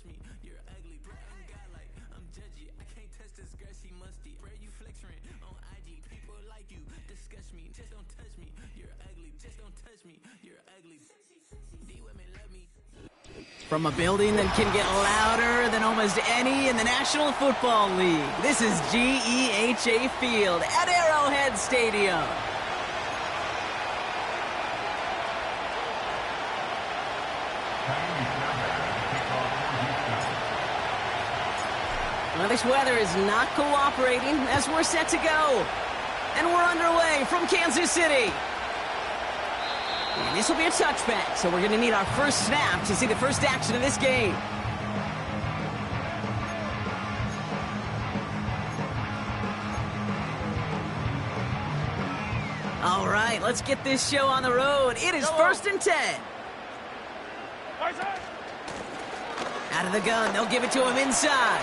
touch me. You're ugly. Bragging guy like I'm judgy. I can't touch this girl, she musty. Where you flexing on IG? People like you disgust me. Just don't touch me. You're ugly. Just don't touch me. You're ugly. D women love me. From a building that can get louder than almost any in the National Football League, this is GEHA Field at Arrowhead Stadium. Well, this weather is not cooperating as we're set to go. And we're underway from Kansas City. And this will be a touchback, so we're going to need our first snap to see the first action of this game. All right, let's get this show on the road. It is 1st and 10. Out of the gun, they'll give it to him inside.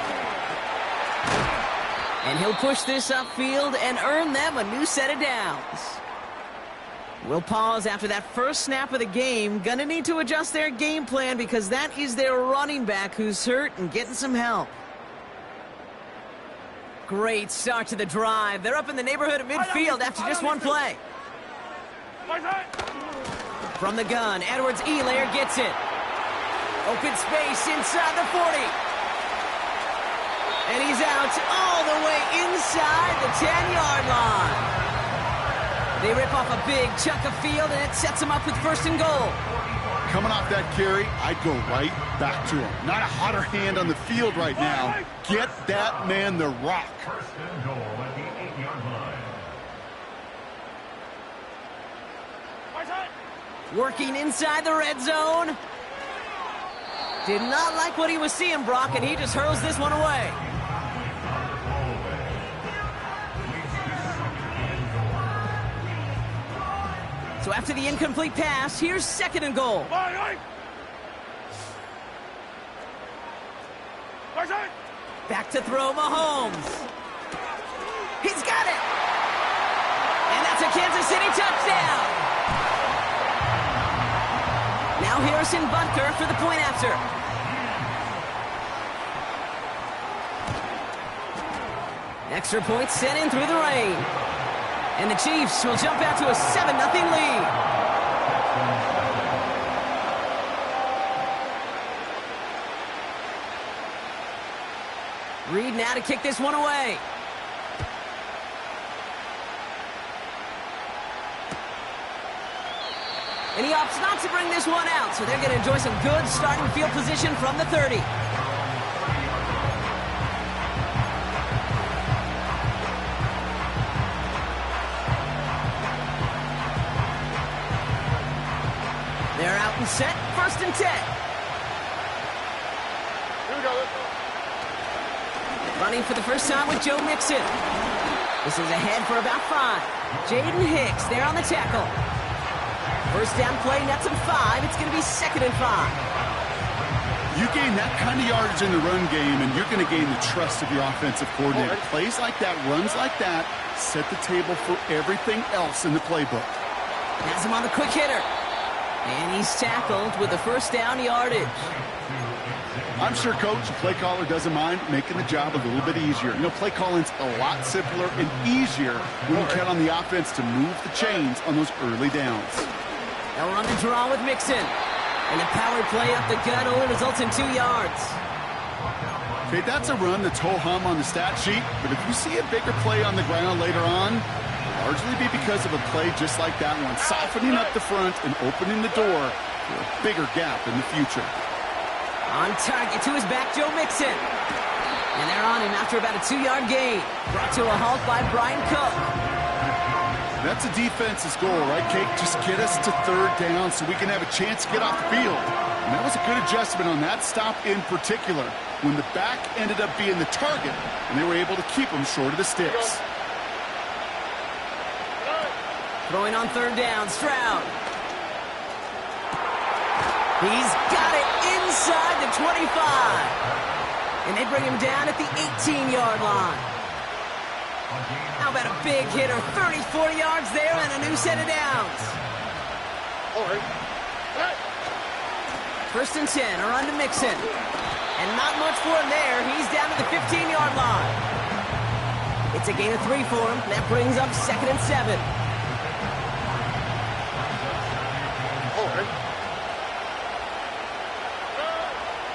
And he'll push this upfield and earn them a new set of downs. We'll pause after that first snap of the game. Gonna need to adjust their game plan because that is their running back who's hurt and getting some help. Great start to the drive. They're up in the neighborhood of midfield after just one play. From the gun, Edwards-Helaire gets it. Open space inside the 40. And he's out all the way inside the 10-yard line. They rip off a big chunk of field, and it sets them up with 1st and goal. Coming off that carry, I'd go right back to him. Not a hotter hand on the field right now. Get that man the rock. 1st and goal at the 8-yard line. Working inside the red zone. Did not like what he was seeing, Brock, and he just hurls this one away. So after the incomplete pass, here's 2nd and goal. Back to throw, Mahomes. He's got it! And that's a Kansas City touchdown! Now Harrison Butker for the point after. Extra point sent in through the rain. And the Chiefs will jump out to a 7-0 lead. Reed now to kick this one away. And he opts not to bring this one out, so they're going to enjoy some good starting field position from the 30. They're out and set, 1st and 10. Here we go. Running for the first time with Joe Mixon. This is ahead for about 5. Jaden Hicks there on the tackle. First down play, nets him 5. It's going to be 2nd and 5. You gain that kind of yardage in the run game, and you're going to gain the trust of your offensive coordinator. Plays like that, runs like that, set the table for everything else in the playbook. Has him on the quick hitter. And he's tackled with the first down yardage. I'm sure Coach, the play caller, doesn't mind making the job a little bit easier. You know, play calling's a lot simpler and easier when you count on the offense to move the chains on those early downs. They'll run the draw with Mixon. And the power play up the gut only results in 2 yards. Okay, that's a run that's ho-hum on the stat sheet, but if you see a bigger play on the ground later on, it'll largely be because of a play just like that one, softening up the front and opening the door for a bigger gap in the future. On target to his back, Joe Mixon. And they're on him after about a 2-yard gain. Brought to a halt by Brian Cook. That's a defense's goal, right, Kate? Just get us to 3rd down so we can have a chance to get off the field. And that was a good adjustment on that stop in particular, when the back ended up being the target, and they were able to keep him short of the sticks. Throwing on 3rd down, Stroud. He's got it inside the 25. And they bring him down at the 18-yard line. How about a big hitter? 34 yards there and a new set of downs. First and 10, a run to Mixon. And not much for him there. He's down to the 15-yard line. It's a gain of 3 for him. That brings up 2nd and 7.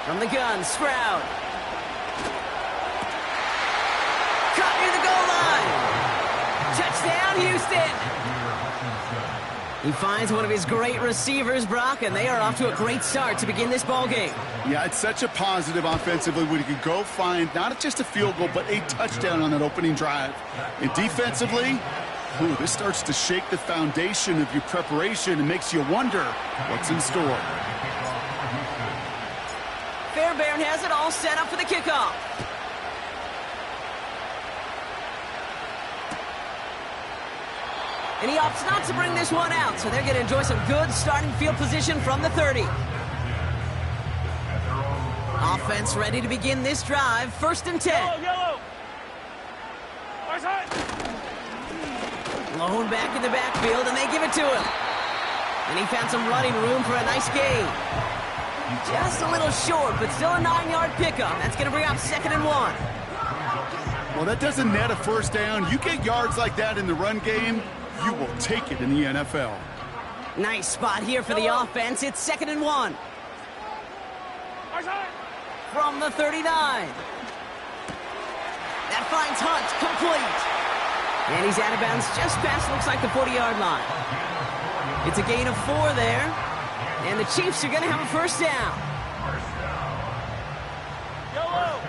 From the gun, Stroud. Caught near the goal line. Touchdown, Houston. He finds one of his great receivers, Brock, and they are off to a great start to begin this ball game. Yeah, it's such a positive offensively when you can go find not just a field goal, but a touchdown on that opening drive. And defensively, this starts to shake the foundation of your preparation and makes you wonder what's in store. Fairbairn has it all set up for the kickoff. And he opts not to bring this one out, so they're going to enjoy some good starting field position from the 30. Offense ready to begin this drive. First and 10. Yellow. Lone back in the backfield, and they give it to him. And he found some running room for a nice gain. Just a little short, but still a 9-yard pickup. That's going to bring up 2nd and 1. Well, that doesn't net a first down. You get yards like that in the run game, you will take it in the NFL. Nice spot here for the offense. It's 2nd and 1. From the 39. That finds Hunt, complete. And he's out of bounds just past, looks like, the 40-yard line. It's a gain of 4 there. And the Chiefs are going to have a first down. Yellow.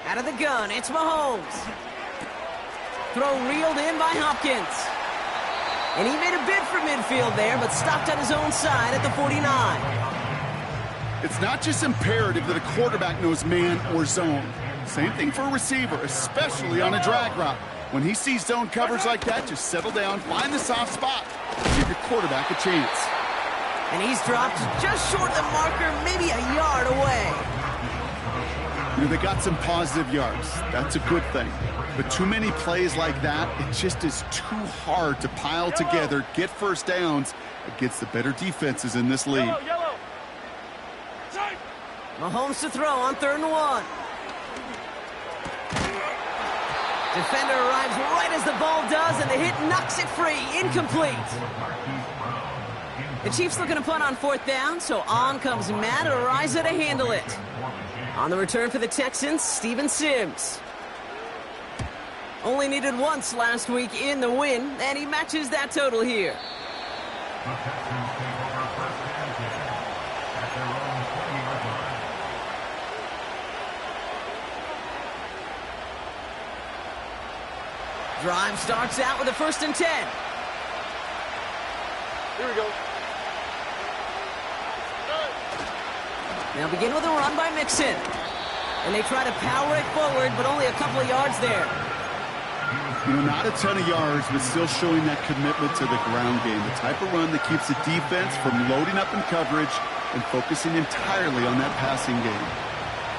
Out of the gun, it's Mahomes. Throw reeled in by Hopkins. And he made a bid for midfield there, but stopped on his own side at the 49. It's not just imperative that a quarterback knows man or zone. Same thing for a receiver, especially on a drag route. When he sees zone coverage like that, just settle down, find the soft spot, give your quarterback a chance. And he's dropped just short of the marker, maybe a yard away. You know, they got some positive yards. That's a good thing. But too many plays like that, it just is too hard to pile together, get first downs against the better defenses in this league. Mahomes to throw on 3rd and 1. Defender arrives right as the ball does, and the hit knocks it free. Incomplete. The Chiefs looking to punt on 4th down, so on comes Matt Araiza to handle it. On the return for the Texans, Steven Sims. Only needed once last week in the win, and he matches that total here. Drive starts out with a 1st and 10. Here we go. Now begin with a run by Mixon. And they try to power it forward, but only a couple of yards there. You know, not a ton of yards, but still showing that commitment to the ground game. The type of run that keeps the defense from loading up in coverage and focusing entirely on that passing game.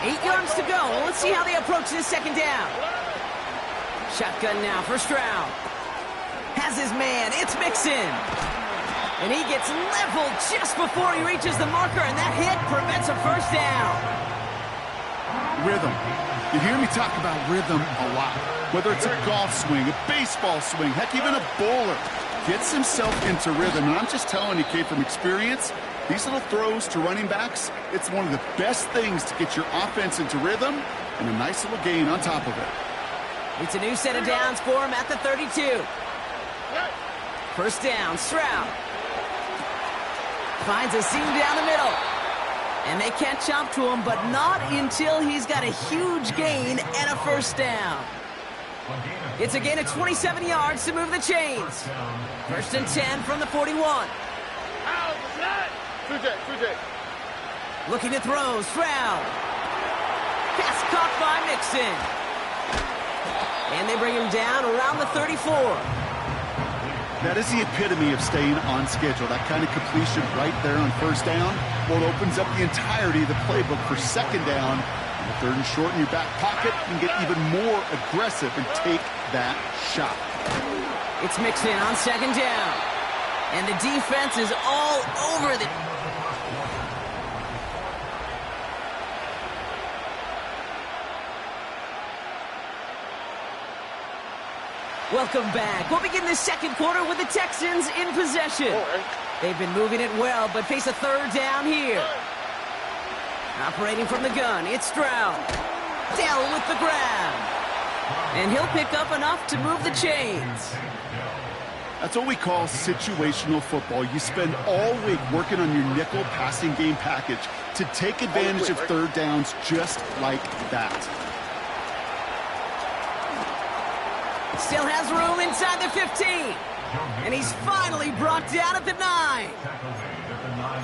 8 yards to go. Let's see how they approach this 2nd down. Shotgun now for Stroud. Has his man. It's Mixon. And he gets leveled just before he reaches the marker, and that hit prevents a first down. Rhythm. You hear me talk about rhythm a lot. Whether it's a golf swing, a baseball swing, heck, even a bowler gets himself into rhythm. And I'm just telling you, Kate, from experience, these little throws to running backs, it's one of the best things to get your offense into rhythm and a nice little gain on top of it. It's a new set of downs for him at the 32. First down, Stroud. Finds a seam down the middle. And they catch up to him, but not until he's got a huge gain and a first down. It's a gain of 27 yards to move the chains. First and 10 from the 41. Looking to throw, Stroud. Pass caught by Mixon. And they bring him down around the 34. That is the epitome of staying on schedule. That kind of completion right there on first down. Well, it opens up the entirety of the playbook for 2nd down. And the 3rd and short in your back pocket, you can get even more aggressive and take that shot. It's mixed in on second down. And the defense is all over the... Welcome back. We'll begin the second quarter with the Texans in possession. They've been moving it well, but face a third down here. Operating from the gun, it's Stroud. Dell with the grab. And he'll pick up enough to move the chains. That's what we call situational football. You spend all week working on your nickel passing game package to take advantage of third downs just like that. Still has room inside the 15. And he's finally brought down at the 9.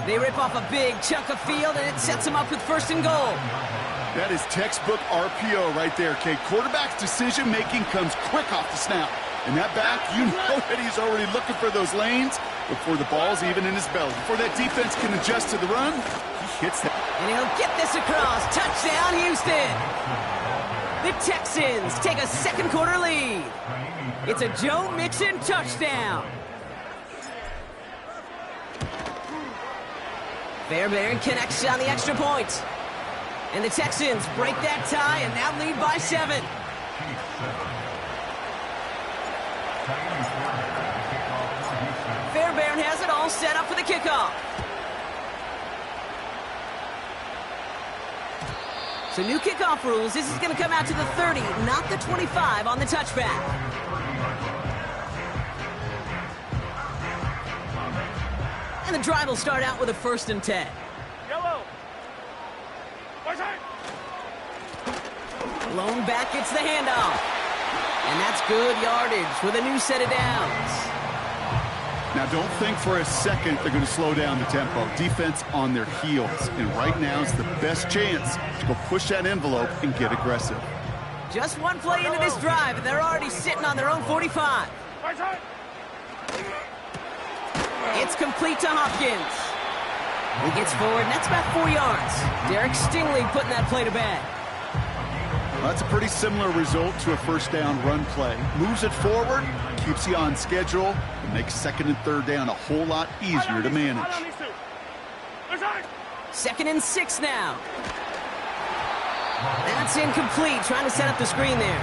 They rip off a big chunk of field, and it sets him up with first and goal. That is textbook RPO right there, Kate. Quarterback's decision-making comes quick off the snap. And that back, you know that he's already looking for those lanes before the ball's even in his belly. Before that defense can adjust to the run, he hits that. And he'll get this across. Touchdown, Houston. The Texans take a second quarter lead. It's a Joe Mixon touchdown. Fairbairn connects on the extra point. And the Texans break that tie and now lead by 7. Fairbairn has it all set up for the kickoff. So new kickoff rules. This is going to come out to the 30, not the 25 on the touchback. And the drive will start out with a 1st and 10. Yellow. Lone back gets the handoff. And that's good yardage with a new set of downs. Now, don't think for a second they're going to slow down the tempo. Defense on their heels. And right now is the best chance to go push that envelope and get aggressive. Just one play into this drive, and they're already sitting on their own 45. It's complete to Hopkins. He gets forward, and that's about 4 yards. Derek Stingley putting that play to bed. Well, that's a pretty similar result to a first down run play. Moves it forward, keeps you on schedule, and makes second and third down a whole lot easier to manage. 2nd and 6 now. That's incomplete, trying to set up the screen there.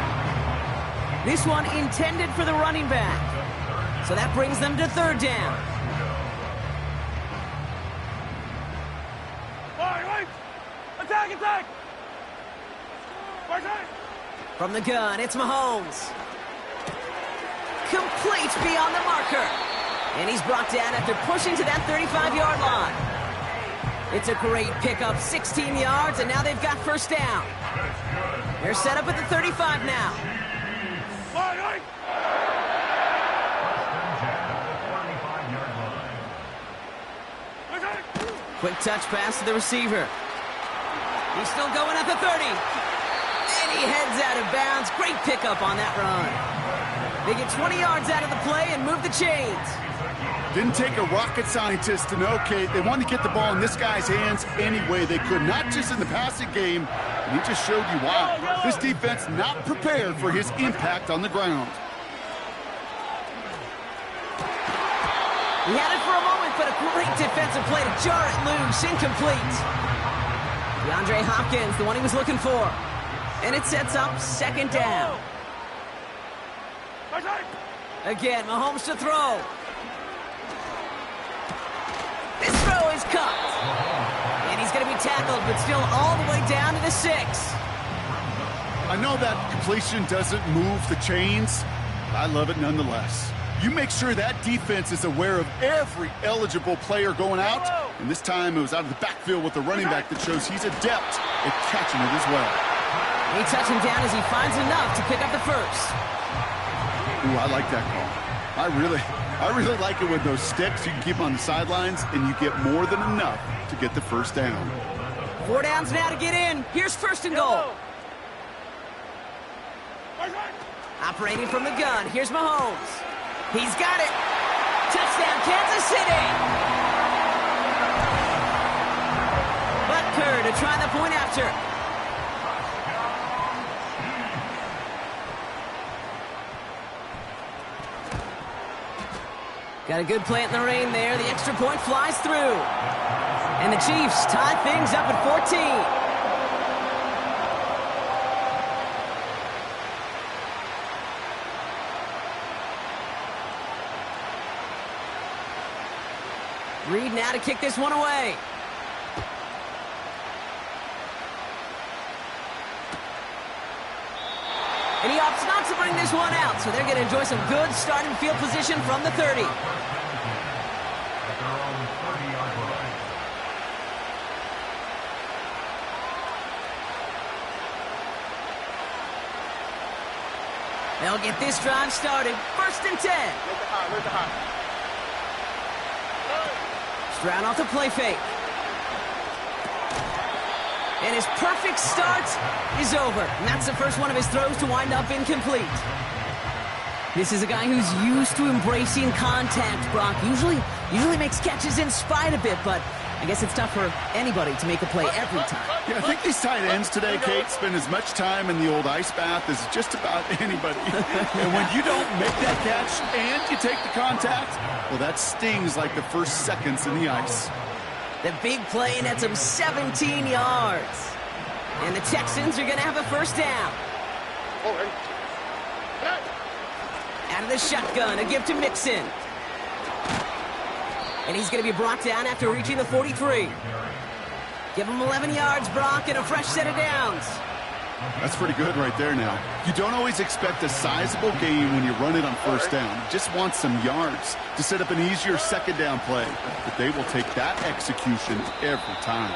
This one intended for the running back. So that brings them to 3rd down. Attack! From the gun, it's Mahomes. Complete beyond the marker. And he's brought down after pushing to that 35-yard line. It's a great pickup, 16 yards, and now they've got first down. They're set up at the 35 now. Quick touch pass to the receiver. He's still going at the 30. And he heads out of bounds. Great pickup on that run. They get 20 yards out of the play and move the chains. Didn't take a rocket scientist to know, Kate. They wanted to get the ball in this guy's hands any way they could, not just in the passing game. And he just showed you why. This defense not prepared for his impact on the ground. He had it for a moment, but a great defensive play to jar it loose. Incomplete. DeAndre Hopkins, the one he was looking for. And it sets up 2nd down. Again, Mahomes to throw. This throw is cut. And he's going to be tackled, but still all the way down to the 6. I know that completion doesn't move the chains, but I love it nonetheless. You make sure that defense is aware of every eligible player going out. And this time it was out of the backfield with the running back that shows he's adept at catching it as well. He touches him down as he finds enough to pick up the first. Ooh, I like that call. I really like it with those sticks. You can keep them on the sidelines, and you get more than enough to get the first down. 4 downs now to get in. Here's 1st and goal. Operating from the gun, here's Mahomes. He's got it. Touchdown, Kansas City. Butker to try the point after. Got a good plant in the rain there. The extra point flies through. And the Chiefs tie things up at 14. Reed now to kick this one away. And he opts not to bring this one out, so they're going to enjoy some good starting field position from the 30. They'll get this drive started. 1st and 10. Stroud off the play fake. And his perfect start is over. And that's the first one of his throws to wind up incomplete. This is a guy who's used to embracing contact, Brock. Usually makes catches in spite of it, but I guess it's tough for anybody to make a play every time. Yeah, I think these tight ends today, Kate, spend as much time in the old ice bath as just about anybody. And when you don't make that catch and you take the contact, well, that stings like the first seconds in the ice. The big play nets him 17 yards. And the Texans are going to have a first down. Out of the shotgun, a give to Mixon. And he's going to be brought down after reaching the 43. Give him 11 yards, Brock, and a fresh set of downs. That's pretty good right there now. You don't always expect a sizable gain when you run it on first down. You just want some yards to set up an easier second down play. But they will take that execution every time.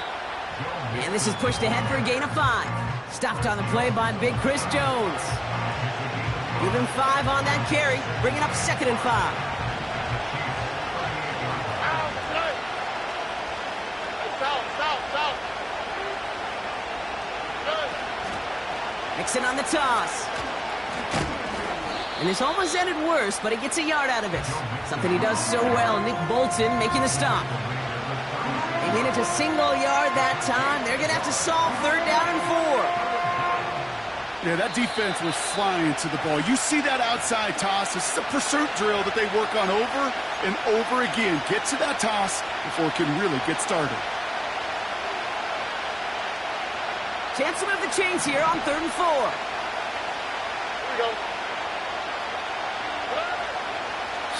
And this is pushed ahead for a gain of 5. Stopped on the play by big Chris Jones. Give him 5 on that carry, bringing up 2nd and 5. Mixon on the toss. And this almost ended worse, but he gets a yard out of it. Something he does so well. Nick Bolton making the stop. They made it to single yard that time. They're going to have to solve 3rd down and 4. Yeah, that defense was flying to the ball. You see that outside toss. This is a pursuit drill that they work on over and over again. Get to that toss before it can really get started. Chance to move the chains here on 3rd and 4. Here we go.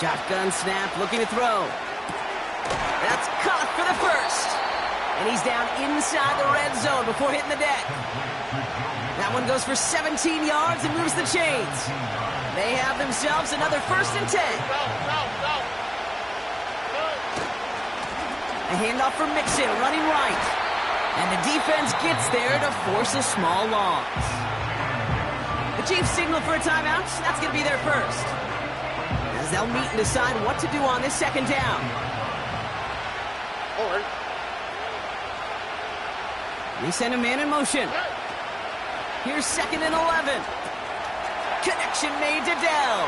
Shotgun snap, looking to throw. That's caught for the first. And he's down inside the red zone before hitting the deck. That one goes for 17 yards and moves the chains. They have themselves another 1st and 10. A handoff for Mixon, running right. And the defense gets there to force a small loss. The Chiefs signal for a timeout. That's going to be their first. As they'll meet and decide what to do on this 2nd down. Forward. They send a man in motion. Here's 2nd and 11. Connection made to Dell.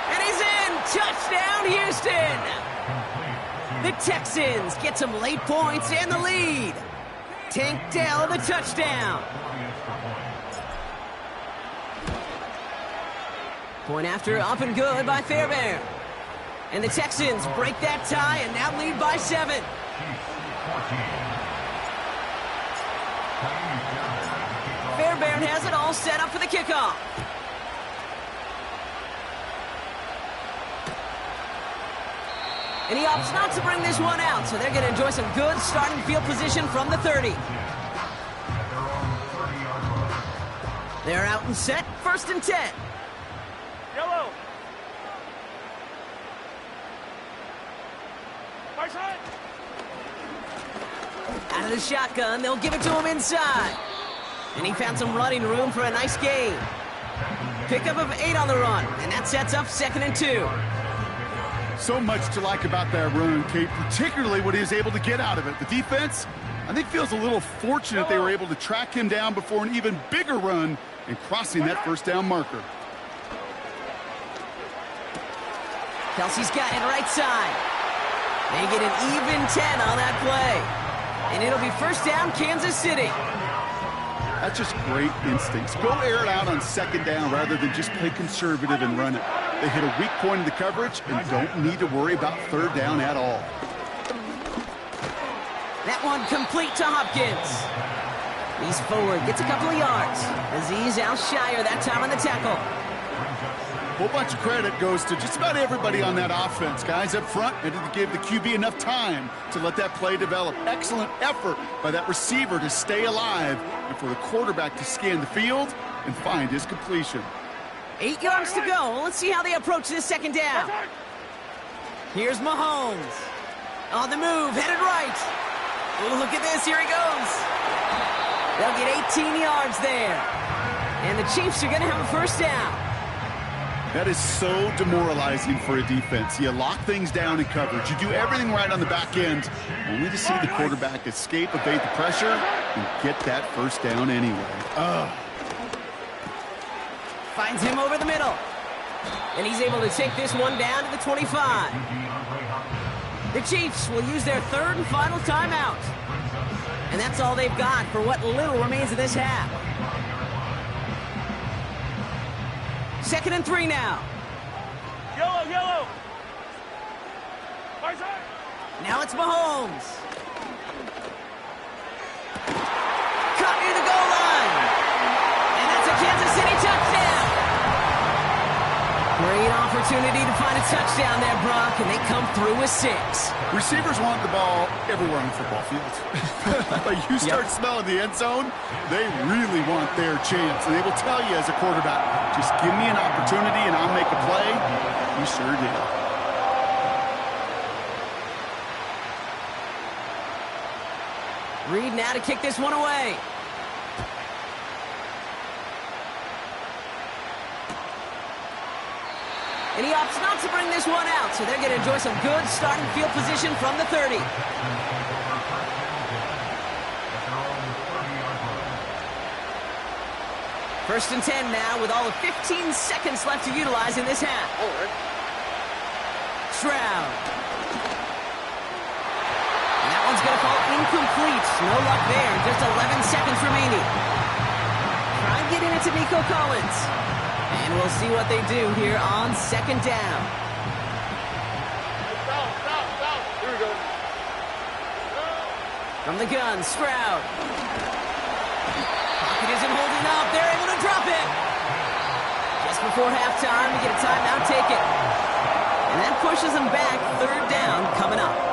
And he's in. Touchdown, Houston. The Texans get some late points and the lead. Tank Dell the touchdown. Point after up and good by Fairbairn. And the Texans break that tie and now lead by 7. Fairbairn has it all set up for the kickoff. And he opts not to bring this one out, so they're going to enjoy some good starting field position from the 30. They're out and set, 1st and 10. Yellow. Right side. Out of the shotgun, they'll give it to him inside. And he found some running room for a nice gain. Pickup of 8 on the run, and that sets up 2nd and 2. So much to like about that run, Kate, particularly what he was able to get out of it. The defense, I think, feels a little fortunate they were able to track him down before an even bigger run and crossing that 1st down marker. Kelsey's got it right side. They get an even 10 on that play. And it'll be 1st down, Kansas City. That's just great instincts. Go air it out on 2nd down rather than just play conservative and run it. They hit a weak point in the coverage and don't need to worry about third down at all. That one complete to Hopkins. He's forward, gets a couple of yards. Aziz Al-Shire that time on the tackle. A whole bunch of credit goes to just about everybody on that offense. Guys up front had to give the QB enough time to let that play develop. Excellent effort by that receiver to stay alive and for the quarterback to scan the field and find his completion. 8 yards to go. Let's see how they approach this second down. Here's Mahomes. On the move, headed right. Oh, look at this. Here he goes. They'll get 18 yards there. And the Chiefs are going to have a first down. That is so demoralizing for a defense. You lock things down in coverage. You do everything right on the back end, only to see the quarterback escape, evade the pressure, and get that first down anyway. Finds him over the middle. And he's able to take this one down to the 25. The Chiefs will use their third and final timeout. And that's all they've got for what little remains of this half. 2nd and 3 now. Yellow, yellow. Right side. Now it's Mahomes. Caught near the goal line. And that's a Kansas City touchdown. Great opportunity to find a touchdown there, Brock, and they come through with 6. Receivers want the ball everywhere on the football field. But you start smelling the end zone, they really want their chance. And they will tell you as a quarterback, just give me an opportunity and I'll make a play. You sure did. Reed now to kick this one away. And he opts not to bring this one out, so they're going to enjoy some good starting field position from the 30. First and 10 now with all of 15 seconds left to utilize in this half. Stroud. And that one's going to fall incomplete. No luck there. Just 11 seconds remaining. Try and get in it to Nico Collins. And we'll see what they do here on second down. Stop. Here we go. From the gun, Stroud. Pocket isn't holding up. They're able to drop it. Just before halftime, we get a timeout, take it. And that pushes them back. Third down coming up.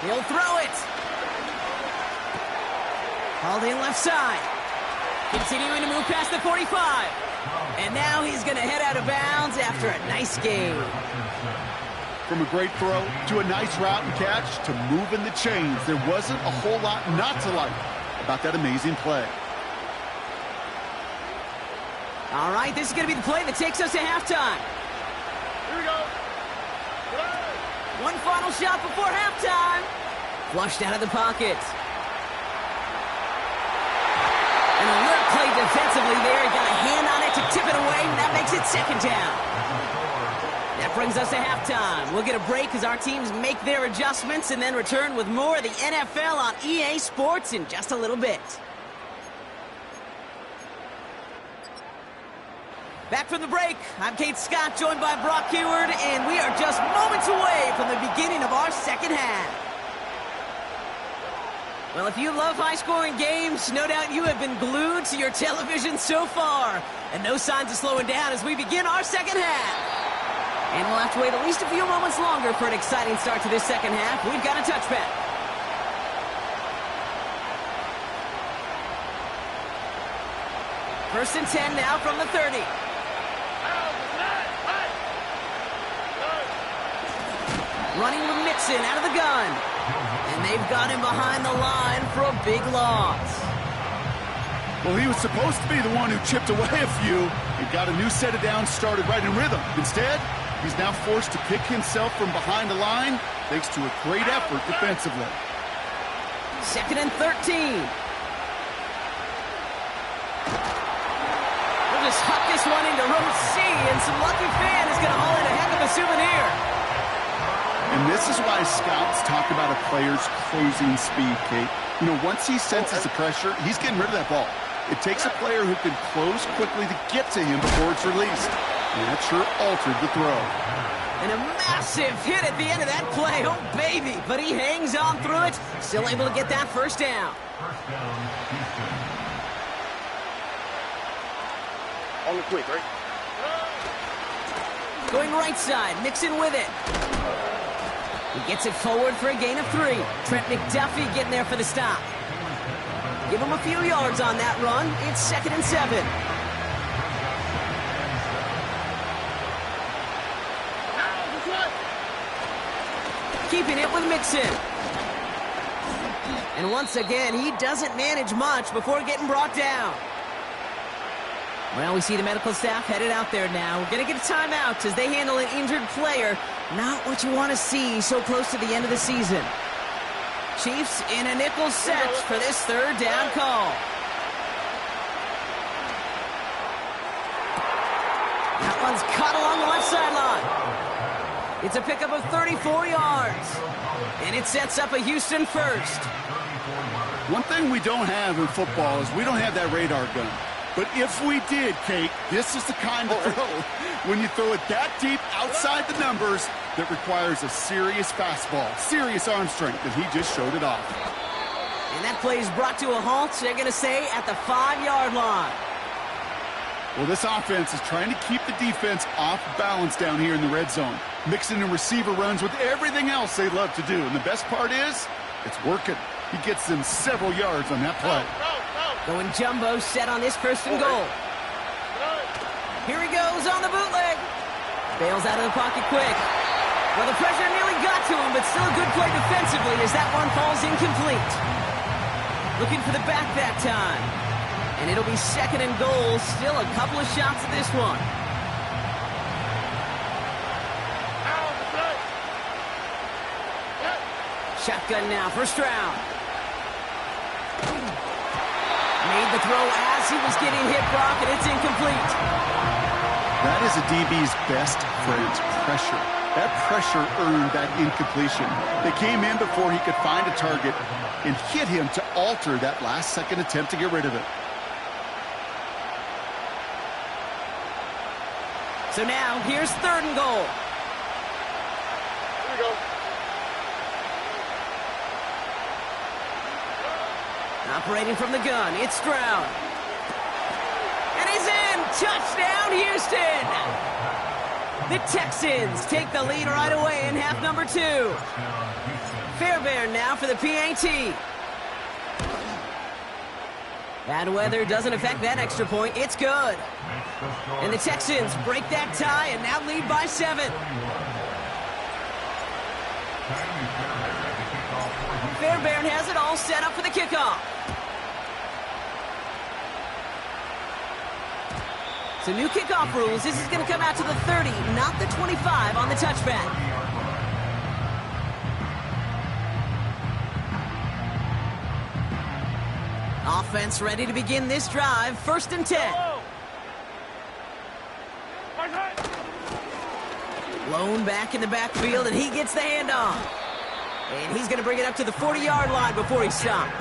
He'll throw it. Hauled in left side. Continuing to move past the 45. And now he's going to head out of bounds after a nice game. From a great throw to a nice route and catch to moving the chains, there wasn't a whole lot not to like about that amazing play. All right, this is going to be the play that takes us to halftime. Here we go. One final shot before halftime. Flushed out of the pocket. An alert play defensively there. He got a hand on it to tip it away, and that makes it second down. That brings us to halftime. We'll get a break as our teams make their adjustments and then return with more of the NFL on EA Sports in just a little bit. Back from the break, I'm Kate Scott, joined by Brock Heward, and we are just moments away from the beginning of our second half. Well, if you love high-scoring games, no doubt you have been glued to your television so far, and no signs of slowing down as we begin our second half. And we'll have to wait at least a few moments longer for an exciting start to this second half. We've got a touchback. First and 10 now from the 30. Running with Mixon out of the gun. And they've got him behind the line for a big loss. Well, he was supposed to be the one who chipped away a few and got a new set of downs started right in rhythm. Instead, he's now forced to pick himself from behind the line thanks to a great effort defensively. Second and 13. just huck this one into row C, and some lucky fan is going to haul in a heck of a souvenir. And this is why scouts talk about a player's closing speed, Kate. You know, once he senses the pressure, he's getting rid of that ball. It takes a player who can close quickly to get to him before it's released. And that sure altered the throw. And a massive hit at the end of that play. Oh, baby. But he hangs on through it. Still able to get that first down. First down, Houston. On the quick, right? Going right side, mixing with it. He gets it forward for a gain of 3. Trent McDuffie getting there for the stop. Give him a few yards on that run. It's 2nd and 7. Keeping it with Mixon. And once again, he doesn't manage much before getting brought down. Well, we see the medical staff headed out there now. We're going to get a timeout as they handle an injured player. Not what you want to see so close to the end of the season. Chiefs in a nickel set for this 3rd down call. That one's caught along the left sideline. It's a pickup of 34 yards. And it sets up a Houston first. One thing we don't have in football is we don't have that radar gun. But if we did, Kate, this is the kind of throw when you throw it that deep outside the numbers that requires a serious fastball, serious arm strength, and he just showed it off. And that play is brought to a halt, they're going to say, at the 5-yard line. Well, this offense is trying to keep the defense off balance down here in the red zone, mixing in receiver runs with everything else they love to do. And the best part is, it's working. He gets them several yards on that play. Going jumbo set on this 1st and goal. Here he goes on the bootleg. Bails out of the pocket quick. Well, the pressure nearly got to him, but still a good play defensively as that one falls incomplete. Looking for the back that time. And it'll be 2nd and goal. Still a couple of shots at this one. Shotgun now, first round. Made the throw as he was getting hit, Brock, and it's incomplete. That is a DB's best friend, pressure. That pressure earned that incompletion. They came in before he could find a target and hit him to alter that last-second attempt to get rid of it. So now, here's 3rd and goal. Here we go. Operating from the gun, it's Stroud. And he's in! Touchdown, Houston! The Texans take the lead right away in half number 2. Fairbairn now for the PAT. Bad weather doesn't affect that extra point. It's good. And the Texans break that tie and now lead by 7. Fairbairn has it all set up for the kickoff. So new kickoff rules. This is going to come out to the 30, not the 25 on the touchback. Offense ready to begin this drive. 1st and 10. Lone back in the backfield, and he gets the handoff. And he's going to bring it up to the 40-yard line before he's stopped.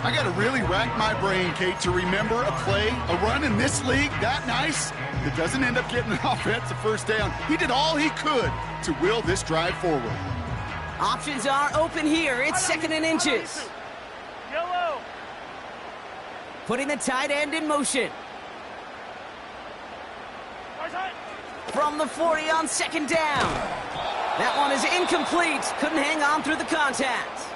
I got to really rack my brain, Kate, to remember a play, a run in this league that nice that doesn't end up getting an offensive first down. He did all he could to will this drive forward. Options are open here. It's 2nd and inches. Yellow. Putting the tight end in motion. From the 40 on 2nd down. That one is incomplete. Couldn't hang on through the contact.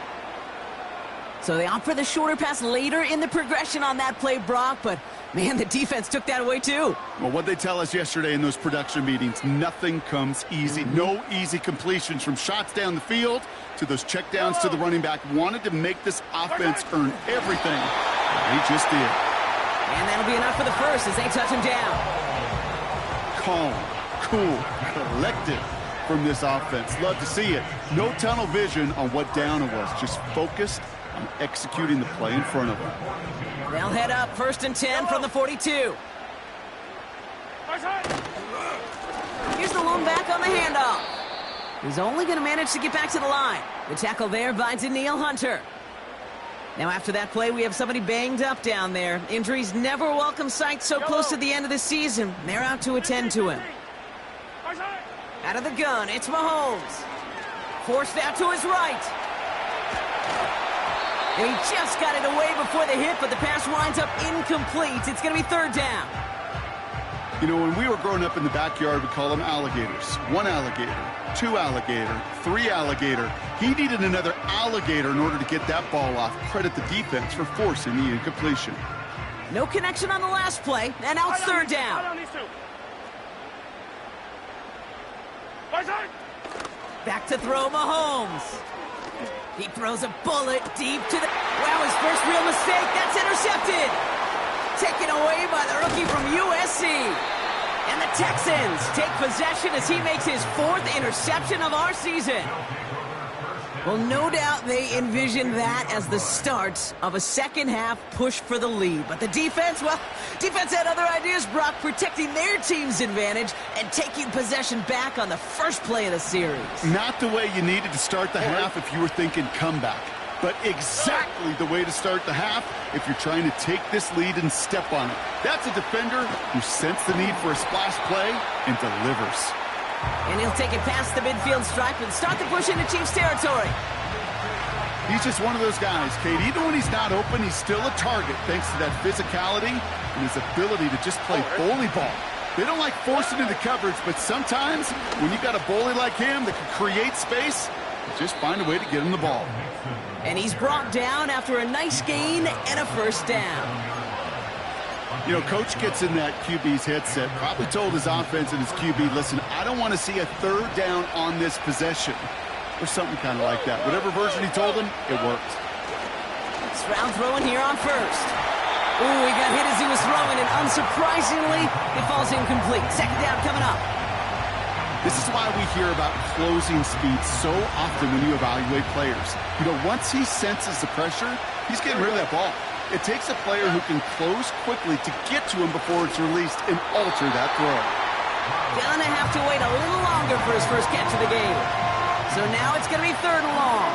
So they opt for the shorter pass later in the progression on that play, Brock, but man, the defense took that away too. Well, what they tell us yesterday in those production meetings, nothing comes easy. No easy completions from shots down the field to those checkdowns to the running back. Wanted to make this offense earn everything. They just did. And that'll be enough for the first as they touch him down. Calm, cool, collected from this offense. Love to see it. No tunnel vision on what down it was. Just focused on executing the play in front of them. They'll head up 1st and 10 from the 42. Here's the lone back on the handoff. He's only going to manage to get back to the line. The tackle there by Daniil Hunter. Now after that play, we have somebody banged up down there. Injuries never a welcome sight so close to the end of the season. They're out to attend to him. Out of the gun, it's Mahomes. Forced out to his right. And he just got it away before the hit, but the pass winds up incomplete. It's going to be third down. You know, when we were growing up in the backyard, we call them alligators. 1 alligator, 2 alligator, 3 alligator. He needed another alligator in order to get that ball off. Credit the defense for forcing the incompletion. No connection on the last play, and now it's third down. Back to throw Mahomes. He throws a bullet deep to the... Wow, his first real mistake. That's intercepted. Taken away by the rookie from USC. And the Texans take possession as he makes his 4th interception of our season. Well, no doubt they envisioned that as the start of a second-half push for the lead. But the defense, well, defense had other ideas, Brock, protecting their team's advantage and taking possession back on the first play of the series. Not the way you needed to start the half if you were thinking comeback. But exactly the way to start the half if you're trying to take this lead and step on it. That's a defender who sensed the need for a splash play and delivers. And he'll take it past the midfield stripe and start the push into Chiefs territory. He's just one of those guys, Kate. Even when he's not open, he's still a target thanks to that physicality and his ability to just play bully ball. They don't like forcing into coverage, but sometimes when you've got a bully like him that can create space, you just find a way to get him the ball. And he's brought down after a nice gain and a first down. You know, Coach gets in that QB's headset, probably told his offense and his QB, listen, I don't want to see a third down on this possession. Or something kind of like that. Whatever version he told him, it worked. Stroud throwing here on first. Ooh, he got hit as he was throwing, and unsurprisingly, it falls incomplete. Second down coming up. This is why we hear about closing speed so often when you evaluate players. You know, once he senses the pressure, he's getting rid of that ball. It takes a player who can close quickly to get to him before it's released and alter that throw. Gonna have to wait a little longer for his first catch of the game. So now it's going to be third and long.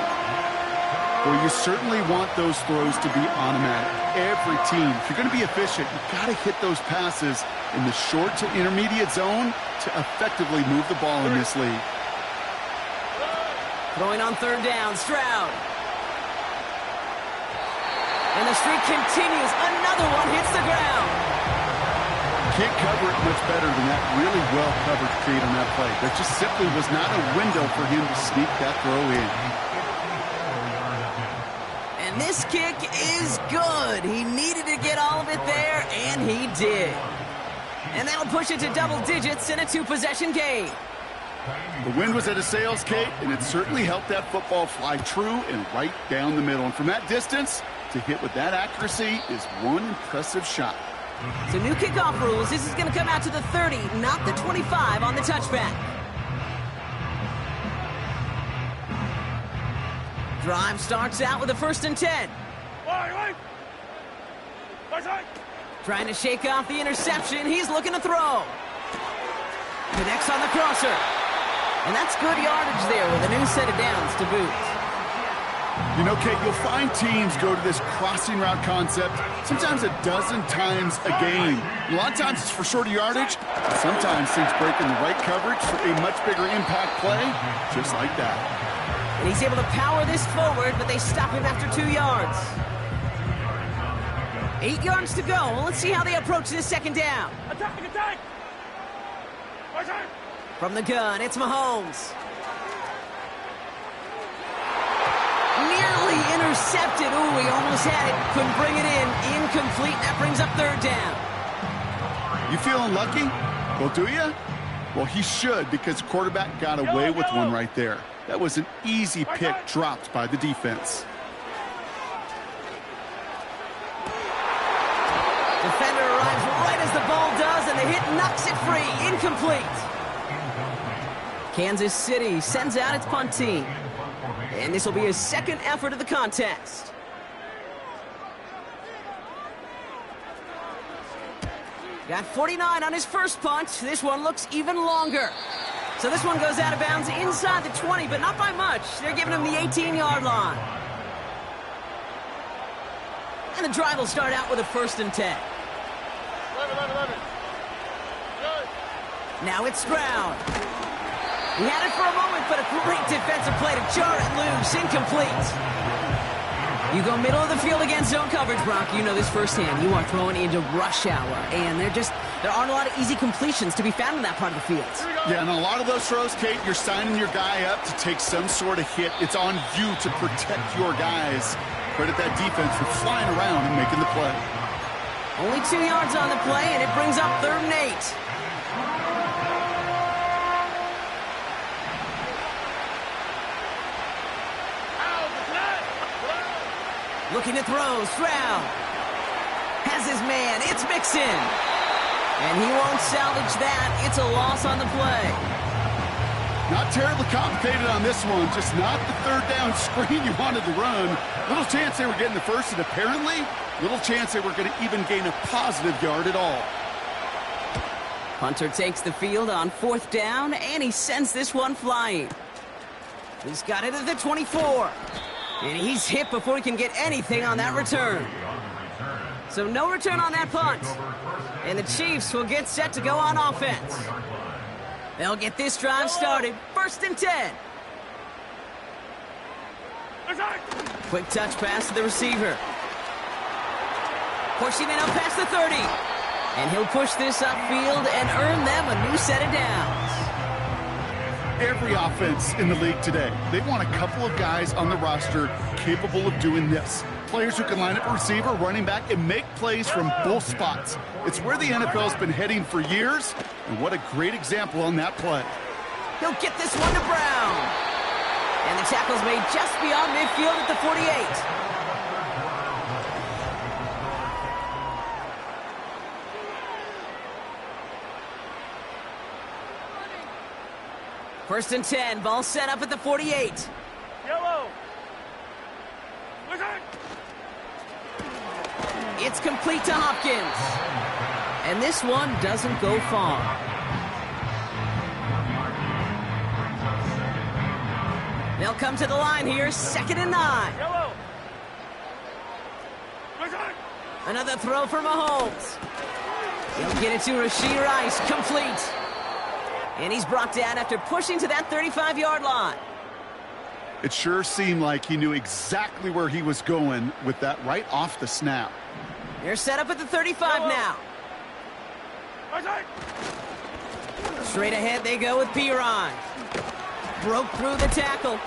Well, you certainly want those throws to be automatic. Every team, if you're going to be efficient, you've got to hit those passes in the short to intermediate zone to effectively move the ball in this league. Throwing on third down, Stroud. And the streak continues. Another one hits the ground. Can't cover it much better than that really well-covered create on that play. There just simply was not a window for him to sneak that throw in. And this kick is good. He needed to get all of it there, and he did. And that'll push it to double digits in a 2-possession game. The wind was at a sails, Kate, and it certainly helped that football fly true and right down the middle. And from that distance, to hit with that accuracy is one impressive shot. So new kickoff rules. This is going to come out to the 30, not the 25 on the touchback. Drive starts out with a 1st and 10. Trying to shake off the interception. He's looking to throw. Connects on the crosser. And that's good yardage there with a new set of downs to boot. You know, Kate, you'll find teams go to this crossing route concept sometimes a dozen times a game. A lot of times it's for shorter yardage. Sometimes things break in the right coverage for a much bigger impact play, just like that. And he's able to power this forward, but they stop him after 2 yards. 8 yards to go. Well, let's see how they approach this second down. Attack! From the gun, it's Mahomes. Nearly intercepted. Ooh, he almost had it. Couldn't bring it in. Incomplete. That brings up third down. You feeling lucky? Well, do you? Well, he should, because the quarterback got away with one right there. That was an easy pick dropped by the defense. Defender arrives right as the ball does, and the hit knocks it free. Incomplete. Kansas City sends out its punt team. And this will be his second effort of the contest. Got 49 on his first punt. This one looks even longer. So this one goes out of bounds inside the 20, but not by much. They're giving him the 18-yard line. And the drive will start out with a 1st and 10. Now it's Stroud. He had it for a moment, but a great defensive play to jar it loose. Incomplete. You go middle of the field against zone coverage, Brock. You know this firsthand. You are throwing into rush hour, and there aren't a lot of easy completions to be found in that part of the field. Yeah, and a lot of those throws, Kate, you're signing your guy up to take some sort of hit. It's on you to protect your guys. Credit that defense for flying around and making the play. Only 2 yards on the play, and it brings up 3rd and 8. Looking to throw, Stroud has his man, it's Mixon. And he won't salvage that, it's a loss on the play. Not terribly complicated on this one, just not the 3rd down screen you wanted to run. Little chance they were getting the first, and apparently, little chance they were going to even gain a positive yard at all. Hunter takes the field on 4th down, and he sends this one flying. He's got it at the 24. And he's hit before he can get anything on that return. So no return on that punt. And the Chiefs will get set to go on offense. They'll get this drive started. 1st and 10. Quick touch pass to the receiver. Pushing it up past the 30. And he'll push this upfield and earn them a new set of downs. Every offense in the league today, they want a couple of guys on the roster capable of doing this. Players who can line up a receiver, running back, and make plays from both spots. It's where the NFL's been heading for years, and what a great example on that play. He'll get this one to Brown. And the tackle's made just beyond midfield at the 48. 1st and 10, ball set up at the 48. Yellow. It's complete to Hopkins. And this one doesn't go far. They'll come to the line here, 2nd and 9. Yellow. Another throw for Mahomes. He'll get it to Rashee Rice, complete. And he's brought down after pushing to that 35-yard line. It sure seemed like he knew exactly where he was going with that right off the snap. They're set up at the 35 now. Straight ahead they go with Piron. Broke through the tackle.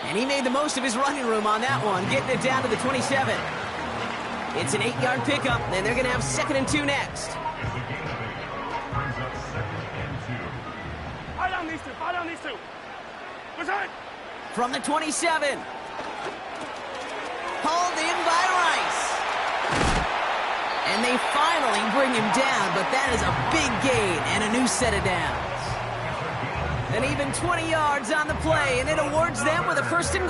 And he made the most of his running room on that one, getting it down to the 27. It's an 8-yard pickup, and they're going to have 2nd and 2 next. Fire down these two. From the 27. Hauled in by Rice. And they finally bring him down, but that is a big gain and a new set of downs. And even 20 yards on the play, and it awards them with a 1st and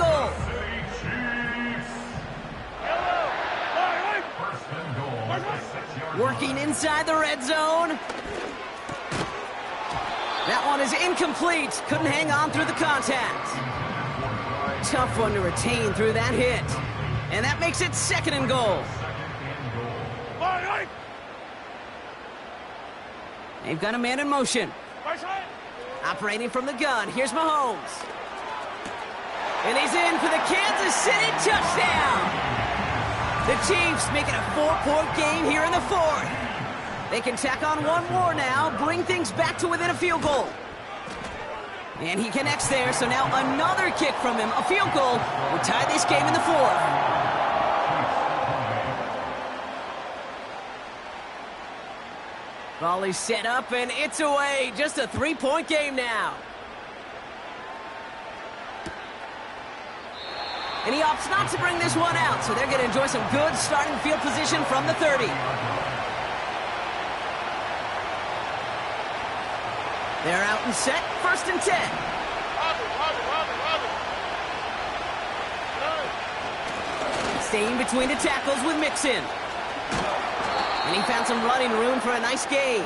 goal. Working inside the red zone. That one is incomplete. Couldn't hang on through the contact. Tough one to retain through that hit. And that makes it 2nd and goal. They've got a man in motion. Operating from the gun. Here's Mahomes. And he's in for the Kansas City touchdown. The Chiefs making a 4-point game here in the 4th. They can tack on one more now, bring things back to within a field goal. And he connects there, so now another kick from him, a field goal, will tie this game in the 4th. Volley set up, and it's away. Just a 3-point game now. And he opts not to bring this one out, so they're going to enjoy some good starting field position from the 30. They're out and set, 1st and 10. Staying between the tackles with Mixon. And he found some running room for a nice gain.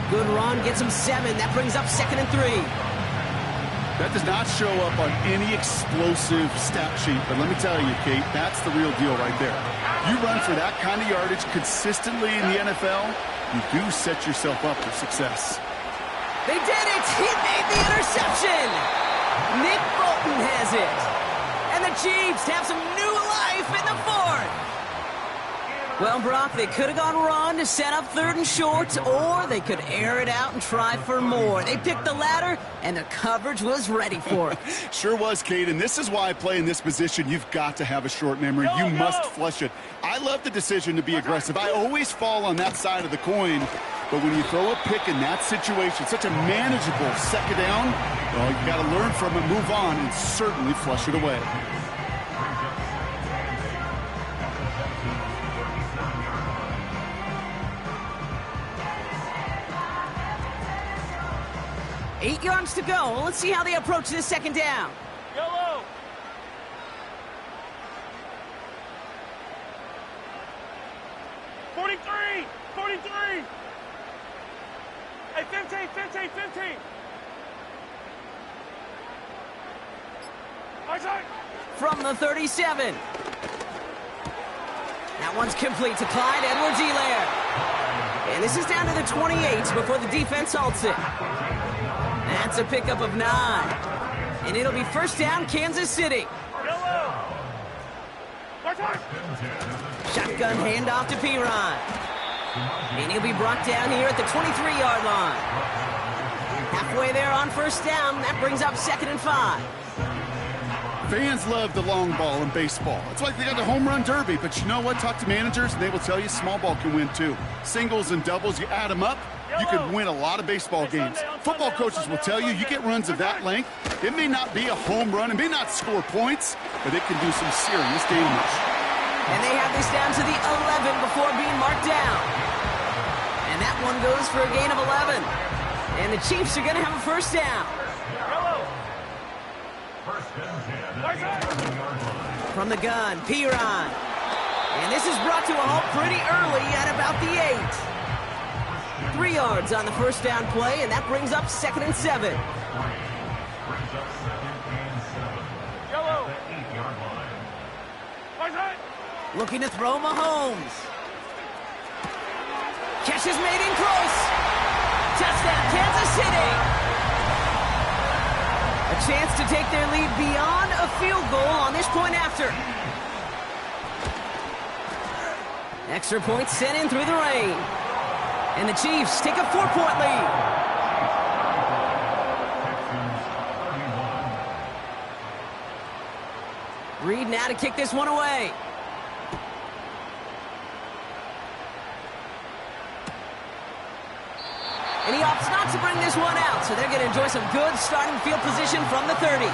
Good run, gets him 7. That brings up 2nd and 3. That does not show up on any explosive stat sheet, but let me tell you, Kate, that's the real deal right there. You run for that kind of yardage consistently in the NFL, you do set yourself up for success. They did it! He made the interception! Nick Bolton has it. And the Chiefs have some new life in the 4th. Well, Brock, they could have gone run to set up 3rd and short, or they could air it out and try for more. They picked the latter, and the coverage was ready for it. Sure was, Kate, and this is why I play in this position. You've got to have a short memory. You must flush it. I love the decision to be aggressive. I always fall on that side of the coin, but when you throw a pick in that situation, such a manageable 2nd down, well, you got to learn from it, move on, and certainly flush it away. Eight yards to go. Let's see how they approach this 2nd down. Yellow. '43. Hey, 15. Outside. From the 37. That one's complete to Clyde Edwards-Helaire. And this is down to the 28 before the defense halts it. That's a pickup of 9. And it'll be 1st down, Kansas City. Yellow. Shotgun handoff to Piron. And he'll be brought down here at the 23-yard line. Halfway there on 1st down. That brings up 2nd and 5. Fans love the long ball in baseball. It's like they got the home run derby, but you know what? Talk to managers, and they will tell you small ball can win too. Singles and doubles, you add them up, you can win a lot of baseball games. Football coaches will tell you, you get runs of that length, it may not be a home run, it may not score points, but it can do some serious damage. And they have this down to the 11 before being marked down. And that one goes for a gain of 11. And the Chiefs are going to have a 1st down. From the gun, Piron. And this is brought to a halt pretty early at about the 8. 3 yards on the 1st down play, and that brings up 2nd and 7. Yellow. Looking to throw Mahomes. Catch is made in close. Touchdown, Kansas City. A chance to take their lead beyond a field goal on this point after. Extra point sent in through the rain. And the Chiefs take a 4-point lead. Reed now to kick this one away. And he opts not to bring this one out, so they're going to enjoy some good starting field position from the 30.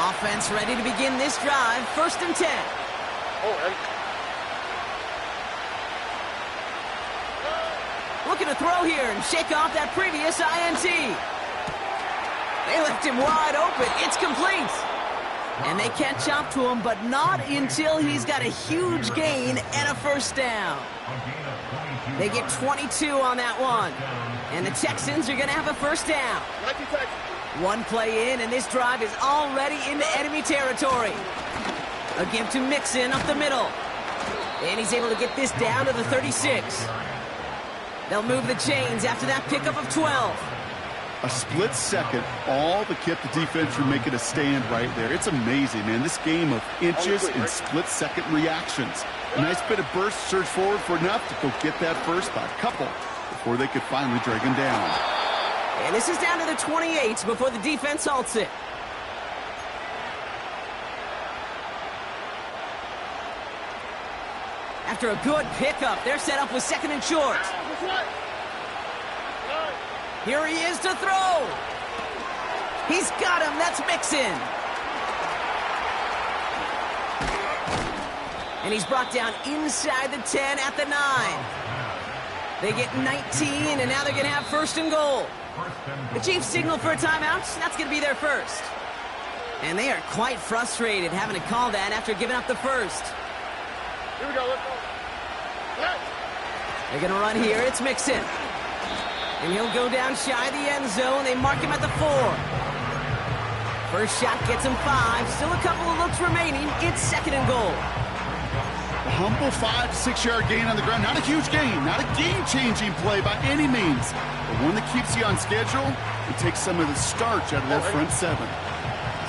Offense ready to begin this drive. 1st and 10. Looking to throw here and shake off that previous INT. They left him wide open. It's complete. And they catch up to him, but not until he's got a huge gain and a 1st down. They get 22 on that one. And the Texans are going to have a 1st down. One play in, and this drive is already into enemy territory. A give to Mixon up the middle. And he's able to get this down to the 36. They'll move the chains after that pickup of 12. A split second, all to keep the defense from making a stand right there. It's amazing, man. This game of inches and split-second reactions. A nice bit of burst, surge forward for enough to go get that first by a couple before they could finally drag him down. And this is down to the 28 before the defense halts it. After a good pickup, they're set up with 2nd and short. Here he is to throw. He's got him. That's Mixon. And he's brought down inside the 10 at the 9. They get 19, and now they're going to have 1st and goal. The Chiefs signal for a timeout. That's going to be their first. And they are quite frustrated having to call that after giving up the first. Here we go, let's go. They're going to run here. It's Mixon. And he'll go down shy of the end zone. They mark him at the 4. First shot gets him 5. Still a couple of looks remaining. It's 2nd and goal. A humble 5 to 6 yard gain on the ground. Not a huge gain. Not a game-changing play by any means. But one that keeps you on schedule and takes some of the starch out of their front 7.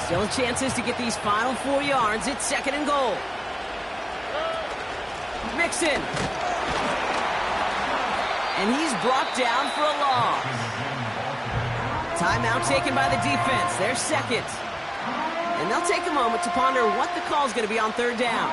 Still chances to get these final 4 yards. It's 2nd and goal. Mixon. And he's brought down for a loss. Timeout taken by the defense. They're second. And they'll take a moment to ponder what the call is going to be on 3rd down.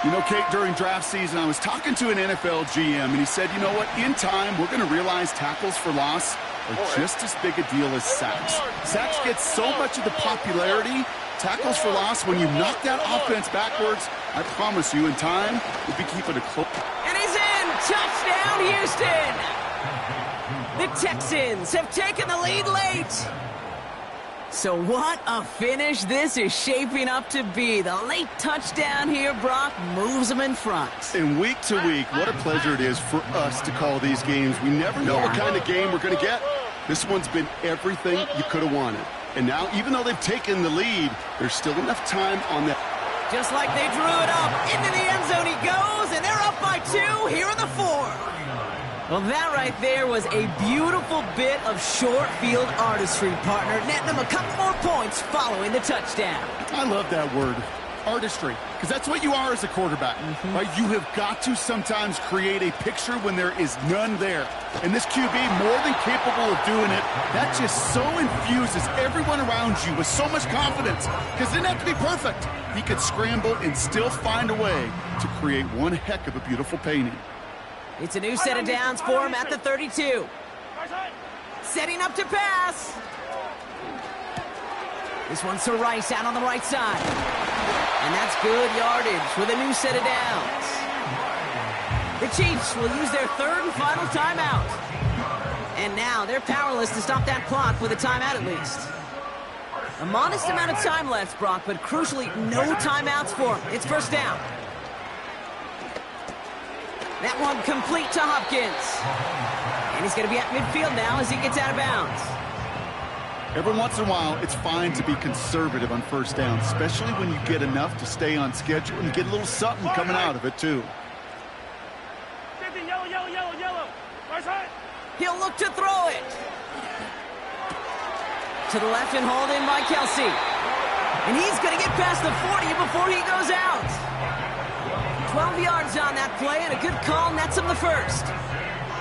You know, Kate, during draft season, I was talking to an NFL GM, and he said, you know what, in time, we're going to realize tackles for loss are just as big a deal as sacks. Sacks get so much of the popularity. Tackles for loss, when you knock that offense backwards, I promise you, in time, we'll be keeping it close. And he's in! Touchdown, Houston! The Texans have taken the lead late. So what a finish this is shaping up to be. The late touchdown here, Brock, moves them in front. And week to week, what a pleasure it is for us to call these games. We never know what kind of game we're going to get. This one's been everything you could have wanted. And now, even though they've taken the lead, there's still enough time on that. Just like they drew it up. Into the end zone he goes, and they're up by 2 here in the 4. Well, that right there was a beautiful bit of short field artistry, partner, netting them a couple more points following the touchdown. I love that word, artistry, because that's what you are as a quarterback, right? You have got to sometimes create a picture when there is none there. And this QB, more than capable of doing it, that just so infuses everyone around you with so much confidence, because it didn't have to be perfect. He could scramble and still find a way to create one heck of a beautiful painting. It's a new set of downs for him at the 32. Setting up to pass. This one's to Rice out on the right side. And that's good yardage with a new set of downs. The Chiefs will use their 3rd and final timeout. And now they're powerless to stop that clock with a timeout at least. A modest amount of time left, Brock, but crucially no timeouts for him. It's 1st down. That one complete to Hopkins. And he's going to be at midfield now as he gets out of bounds. Every once in a while, it's fine to be conservative on 1st down, especially when you get enough to stay on schedule and get a little something coming out of it, too. 50, yellow, yellow, yellow, yellow. Right side. He'll look to throw it. To the left and hauled in by Kelsey. And he's going to get past the 40 before he goes out. 12 yards on that play, and a good call nets him the 1st.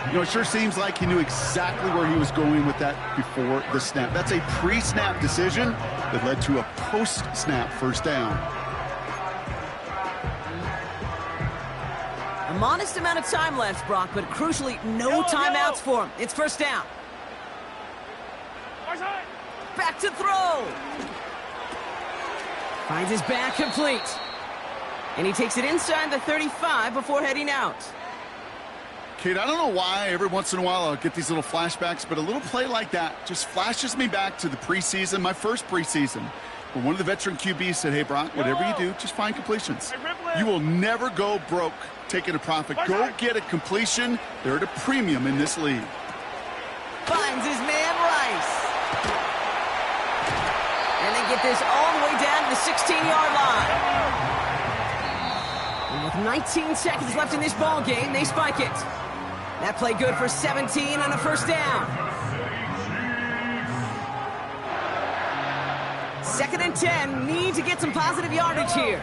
You know, it sure seems like he knew exactly where he was going with that before the snap. That's a pre-snap decision that led to a post-snap 1st down. A modest amount of time left, Brock, but crucially no timeouts for him. It's 1st down. Right side. Back to throw. Finds his back complete. And he takes it inside the 35 before heading out. Kate, I don't know why every once in a while I'll get these little flashbacks, but a little play like that just flashes me back to the preseason, my first preseason, where one of the veteran QBs said, hey, Brock, whatever you do, just find completions. You will never go broke taking a profit. Go get a completion. They're at a premium in this league. Finds his man Rice. And they get this all the way down to the 16-yard line. And with 19 seconds left in this ball game, they spike it. That play good for 17 and a 1st down. 2nd and 10, need to get some positive yardage here.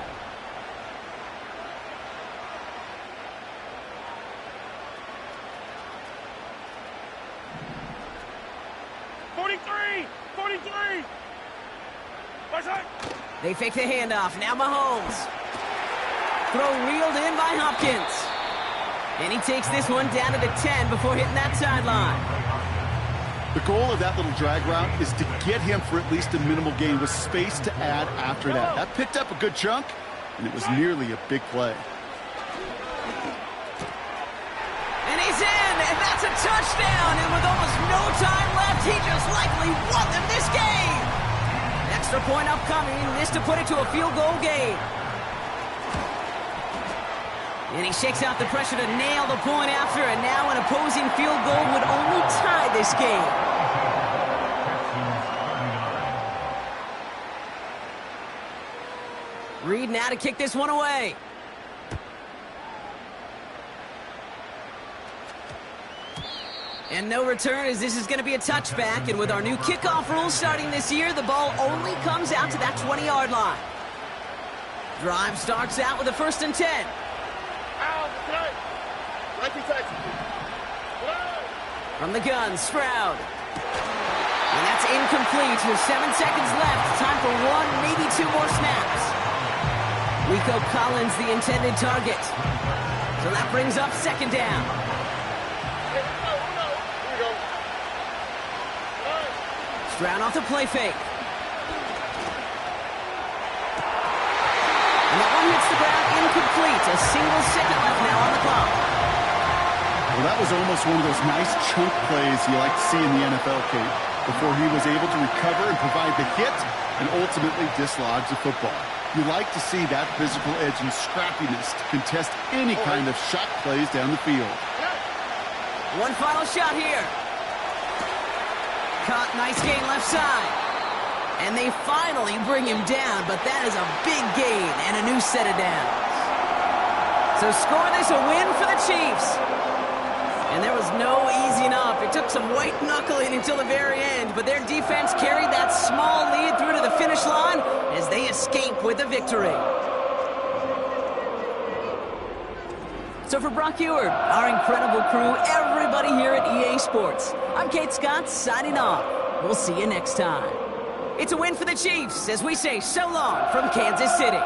They fake the handoff. Now Mahomes. Throw reeled in by Hopkins. And he takes this one down to the 10 before hitting that sideline. The goal of that little drag route is to get him for at least a minimal gain with space to add after that. That picked up a good chunk, and it was nearly a big play. And he's in, and that's a touchdown, and with almost no time left, he just likely won them this game. Extra point upcoming, this to put it to a field goal game. And he shakes out the pressure to nail the point after, and now an opposing field goal would only tie this game. Reed now to kick this one away. And no return, as this is going to be a touchback. And with our new kickoff rules starting this year, the ball only comes out to that 20-yard line. Drive starts out with a 1st and 10. From the gun, Stroud. And that's incomplete with 7 seconds left. Time for 1, maybe 2 more snaps. Rico Collins, the intended target. So that brings up 2nd down. Stroud off the play fake. And that one hits the ground incomplete. A single second left now on the clock. Well, that was almost one of those nice chunk plays you like to see in the NFL, Kate, before he was able to recover and provide the hit and ultimately dislodge the football. You like to see that physical edge and scrappiness to contest any kind of shot plays down the field. One final shot here. Caught, nice gain left side. And they finally bring him down, but that is a big gain and a new set of downs. So score this a win for the Chiefs. And there was no easing up. It took some white knuckling until the very end, but their defense carried that small lead through to the finish line as they escape with a victory. So for Brock Ewart, our incredible crew, everybody here at EA Sports, I'm Kate Scott signing off. We'll see you next time. It's a win for the Chiefs as we say so long from Kansas City.